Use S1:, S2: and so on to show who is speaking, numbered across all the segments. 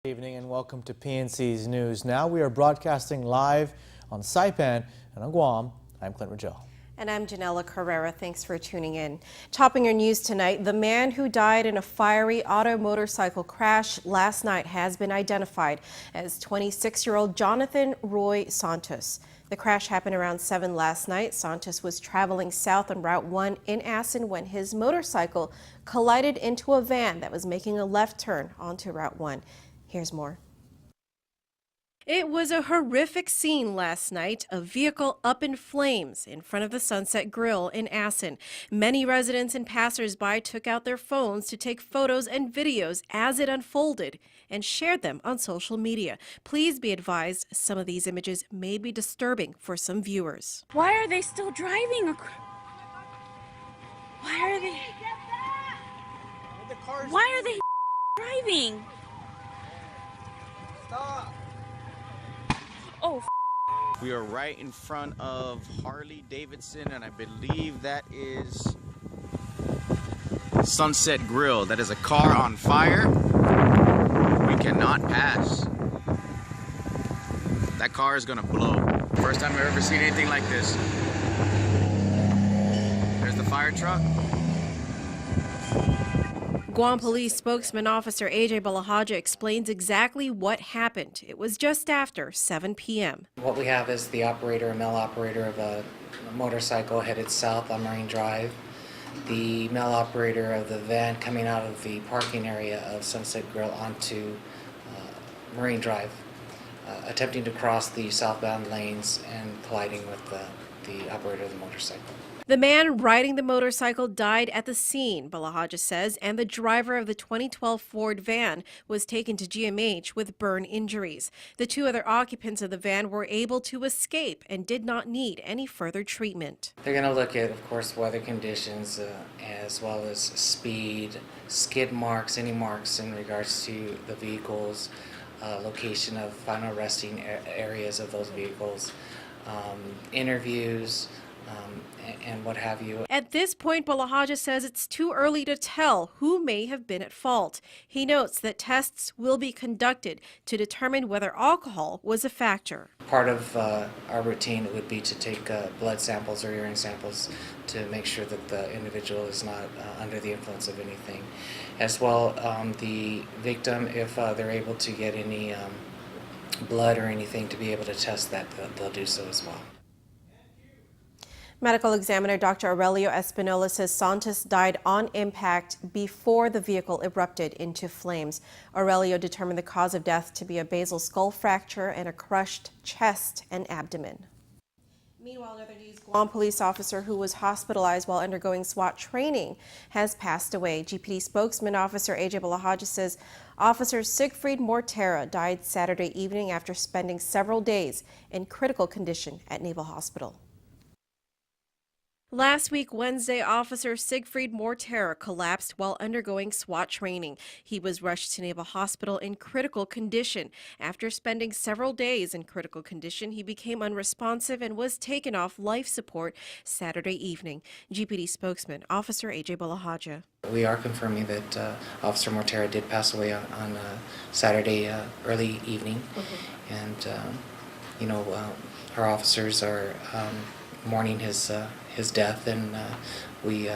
S1: Good evening and welcome to PNC's News. Now we are broadcasting live on Saipan and on Guam. I'm Clint Ridgell.
S2: And I'm Janella Carrera. Thanks for tuning in. Topping your news tonight, the man who died in a fiery motorcycle crash last night has been identified as 26-year-old Jonathan Roy Santos. The crash happened around 7 last night. Santos was traveling south on Route 1 in Assen when his motorcycle collided into a van that was making a left turn onto Route 1. Here's more. It was a horrific scene last night, a vehicle up in flames in front of the Sunset Grill in Assen. Many residents and passersby took out their phones to take photos and videos as it unfolded and shared them on social media. Please be advised, some of these images may be disturbing for some viewers.
S3: Why are they still driving? Why are they? Why are they driving?
S4: Stop.
S3: Oh,
S4: We are right in front of Harley Davidson, and I believe that is Sunset Grill. That is a car on fire. We cannot pass. That car is gonna blow. First time I've ever seen anything like this. There's the fire truck.
S2: Guam Police spokesman Officer AJ Balahaja explains exactly what happened. It was just after 7 p.m.
S5: What we have is the operator, a male operator of a motorcycle headed south on Marine Drive. The male operator of the van coming out of the parking area of Sunset Grill onto Marine Drive, attempting to cross the southbound lanes and colliding with the operator of the motorcycle.
S2: The man riding the motorcycle died at the scene, Balahaja says, and the driver of the 2012 Ford van was taken to GMH with burn injuries. The two other occupants of the van were able to escape and did not need any further treatment.
S5: They're going to look at, of course, weather conditions as well as speed, skid marks, any marks in regards to the vehicles, location of final resting areas of those vehicles, interviews, and what have you.
S2: At this point, Balahaja says it's too early to tell who may have been at fault. He notes that tests will be conducted to determine whether alcohol was a factor.
S5: Part of our routine would be to take blood samples or urine samples to make sure that the individual is not under the influence of anything. As well, the victim, if they're able to get any blood or anything to be able to test that, they'll do so as well.
S2: Medical examiner Dr. Aurelio Espinola says Santos died on impact before the vehicle erupted into flames. Aurelio determined the cause of death to be a basal skull fracture and a crushed chest and abdomen. Meanwhile, in other news, Guam police officer who was hospitalized while undergoing SWAT training has passed away. GPD spokesman Officer AJ Balahaja says Officer Siegfried Mortera died Saturday evening after spending several days in critical condition at Naval Hospital. Last week, Wednesday, Officer Siegfried Mortera collapsed while undergoing SWAT training. He was rushed to Naval Hospital in critical condition. After spending several days in critical condition, he became unresponsive and was taken off life support Saturday evening. GPD spokesman Officer AJ Balahaja.
S5: We are confirming that Officer Mortera did pass away on Saturday early evening, and our officers are mourning his death, and we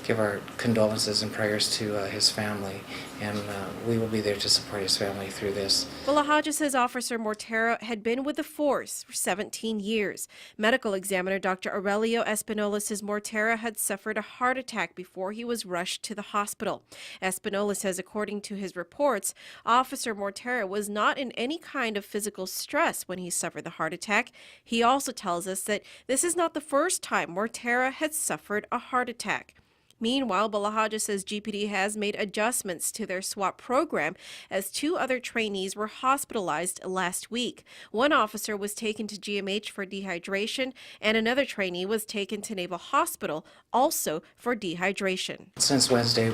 S5: give our condolences and prayers to his family, and we will be there to support his family through this.
S2: Balahaja says Officer Mortera had been with the force for 17 years. Medical examiner Dr. Aurelio Espinola says Mortera had suffered a heart attack before he was rushed to the hospital. Espinola says according to his reports, Officer Mortera was not in any kind of physical stress when he suffered the heart attack. He also tells us that this is not the first time Mortera had suffered a heart attack. Meanwhile, Balahaja says GPD has made adjustments to their SWAT program as two other trainees were hospitalized last week. One officer was taken to GMH for dehydration, and another trainee was taken to Naval Hospital also for dehydration.
S5: Since Wednesday,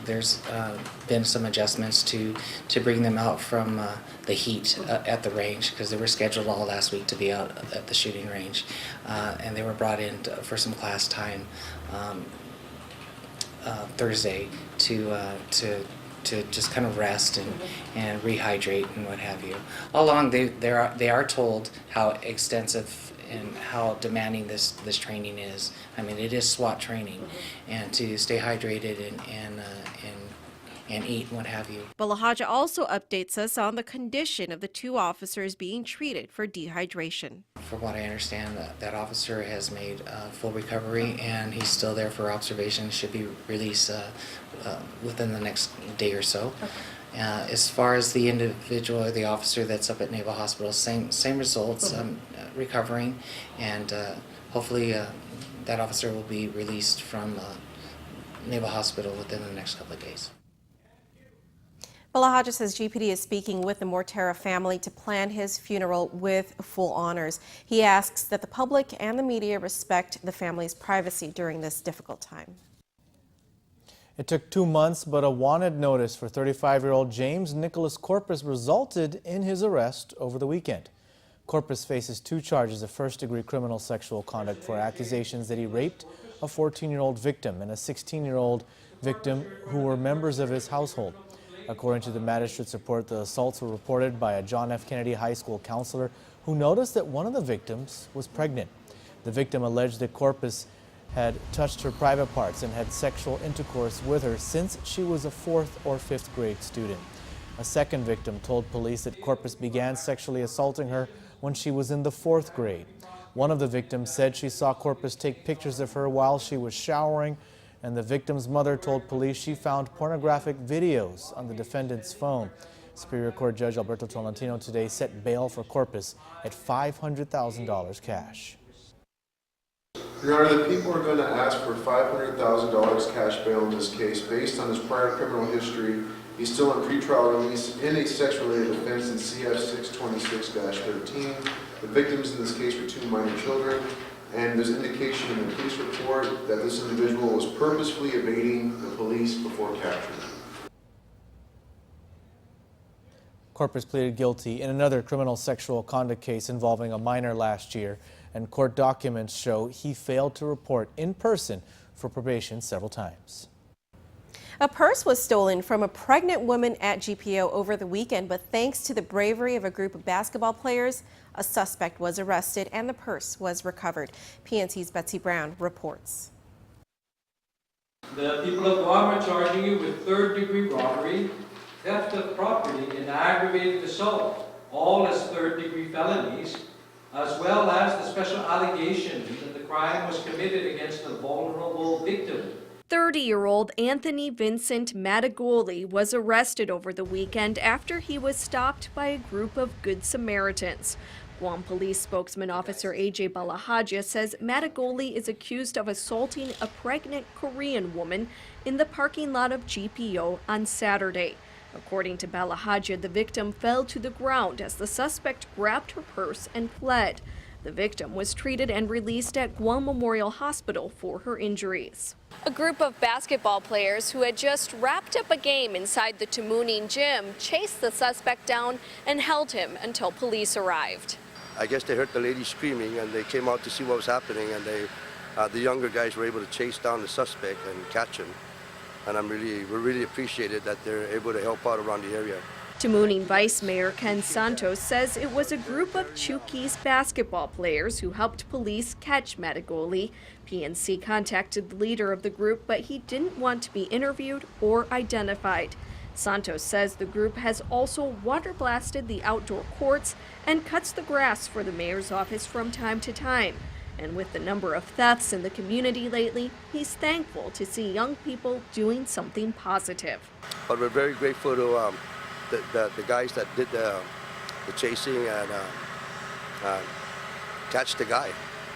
S5: there's been some adjustments to bring them out from the heat at the range, because they were scheduled all last week to be out at the shooting range, and they were brought in for some class time Thursday to to just kind of rest and rehydrate and what have you. All along they are told how extensive and how demanding this training is. I mean, it is SWAT training, and to stay hydrated and eat and what have you.
S2: Balahaja also updates us on the condition of the two officers being treated for dehydration.
S5: From what I understand, that officer has made full recovery, and he's still there for observation. Should be released within the next day or so. As far as the individual or the officer that's up at Naval Hospital, same results, recovering, and hopefully that officer will be released from Naval Hospital within the next couple of days.
S2: Balahaja says GPD is speaking with the Mortera family to plan his funeral with full honors. He asks that the public and the media respect the family's privacy during this difficult time.
S1: It took 2 months, but a wanted notice for 35-year-old James Nicholas Corpus resulted in his arrest over the weekend. Corpus faces 2 charges of first-degree criminal sexual conduct for accusations that he raped a 14-year-old victim and a 16-year-old victim who were members of his household. According to the magistrate's report, the assaults were reported by a John F. Kennedy High School counselor who noticed that one of the victims was pregnant. The victim alleged that Corpus had touched her private parts and had sexual intercourse with her since she was a 4th or 5th grade student. A second victim told police that Corpus began sexually assaulting her when she was in the 4th grade. One of the victims said she saw Corpus take pictures of her while she was showering, and the victim's mother told police she found pornographic videos on the defendant's phone. Superior Court Judge Alberto Tolentino today set bail for Corpus at $500,000 cash.
S6: Your Honor, the people are going to ask for $500,000 cash bail in this case based on his prior criminal history. He's still on pretrial release in a sex-related offense in CF 626-13. The victims in this case were 2 minor children, and there's indication in the police report that this individual was purposefully evading the police before capture.
S1: Corpus pleaded guilty in another criminal sexual conduct case involving a minor last year, and court documents show he failed to report in person for probation several times.
S2: A purse was stolen from a pregnant woman at GPO over the weekend, but thanks to the bravery of a group of basketball players, a suspect was arrested and the purse was recovered. PNC's Betsy Brown reports.
S7: The people of Guam are charging you with third-degree robbery, theft of property, and aggravated assault, all as third-degree felonies, as well as the special allegation that the crime was committed against a vulnerable victim.
S8: 30-year-old Anthony Vincent Madagoli was arrested over the weekend after he was stopped by a group of Good Samaritans. Guam Police spokesman Officer AJ Balahaja says Madagoli is accused of assaulting a pregnant Korean woman in the parking lot of GPO on Saturday. According to Balahaja, the victim fell to the ground as the suspect grabbed her purse and fled. The victim was treated and released at Guam Memorial Hospital for her injuries. A group of basketball players who had just wrapped up a game inside the Tamuning gym chased the suspect down and held him until police arrived.
S9: I guess they heard the lady screaming and they came out to see what was happening, and the younger guys were able to chase down the suspect and catch him. And we really appreciated that they're able to help out around the area.
S8: Tamuning Vice Mayor Ken Santos says it was a group of Chukis basketball players who helped police catch Madagoli. PNC contacted the leader of the group, but he didn't want to be interviewed or identified. Santos says the group has also water blasted the outdoor courts and cuts the grass for the mayor's office from time to time. And with the number of thefts in the community lately, he's thankful to see young people doing something positive.
S9: But we're very grateful to the guys that did the chasing and catch the guy.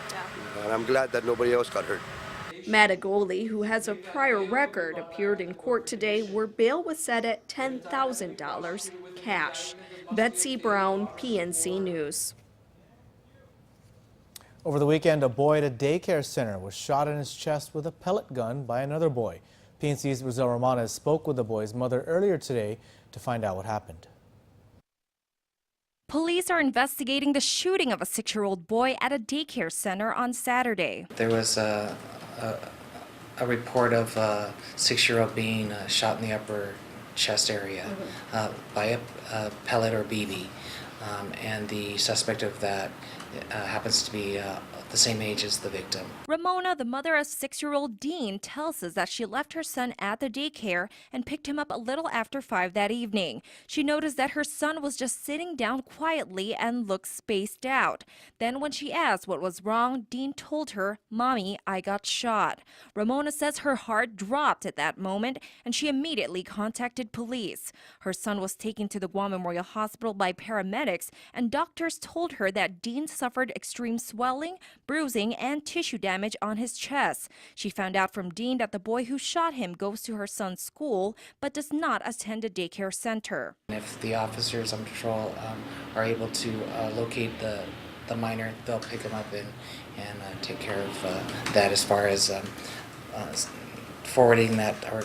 S9: Yeah. And I'm glad that nobody else got hurt.
S8: Madagoli, who has a prior record, appeared in court today where bail was set at $10,000 cash. Betsy Brown, PNC News.
S1: Over the weekend, a boy at a daycare center was shot in his chest with a pellet gun by another boy. PNC's Brazil Romanes spoke with the boy's mother earlier today to find out what happened.
S10: Police are investigating the shooting of a 6-year-old boy at a daycare center on Saturday.
S5: There was a report of a 6-year-old being shot in the upper chest area by a pellet or BB. And the suspect of that happens to be the same age as the victim.
S10: Ramona, the mother of 6-year-old Dean, tells us that she left her son at the daycare and picked him up a little after 5 that evening. She noticed that her son was just sitting down quietly and looked spaced out. Then when she asked what was wrong, Dean told her, "Mommy, I got shot." Ramona says her heart dropped at that moment and she immediately contacted police. Her son was taken to the Guam Memorial Hospital by paramedics, and doctors told her that Dean suffered extreme swelling, bruising, and tissue damage on his chest. She found out from Dean that the boy who shot him goes to her son's school but does not attend a daycare center.
S5: If the officers on patrol are able to locate the minor, they'll pick him up and take care of that as far as forwarding that or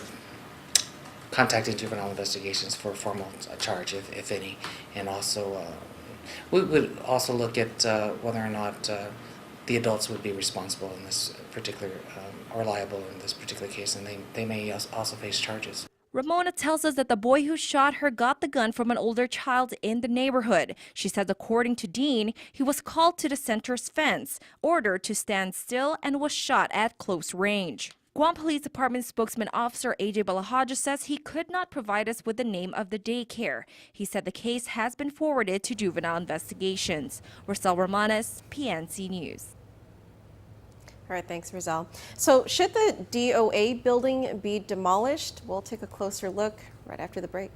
S5: contacting juvenile investigations for a formal charge, if any. And also, we would also look at whether or not the adults would be responsible in this particular, or liable in this particular case, and they may also face charges.
S10: Ramona tells us that the boy who shot her got the gun from an older child in the neighborhood. She says according to Dean, he was called to the center's fence, ordered to stand still, and was shot at close range. Guam Police Department spokesman Officer AJ Balahaja says he could not provide us with the name of the daycare. He said the case has been forwarded to juvenile investigations. Rosel Romanes, PNC News.
S2: All right, thanks, Rosel. So should the DOA building be demolished? We'll take a closer look right after the break.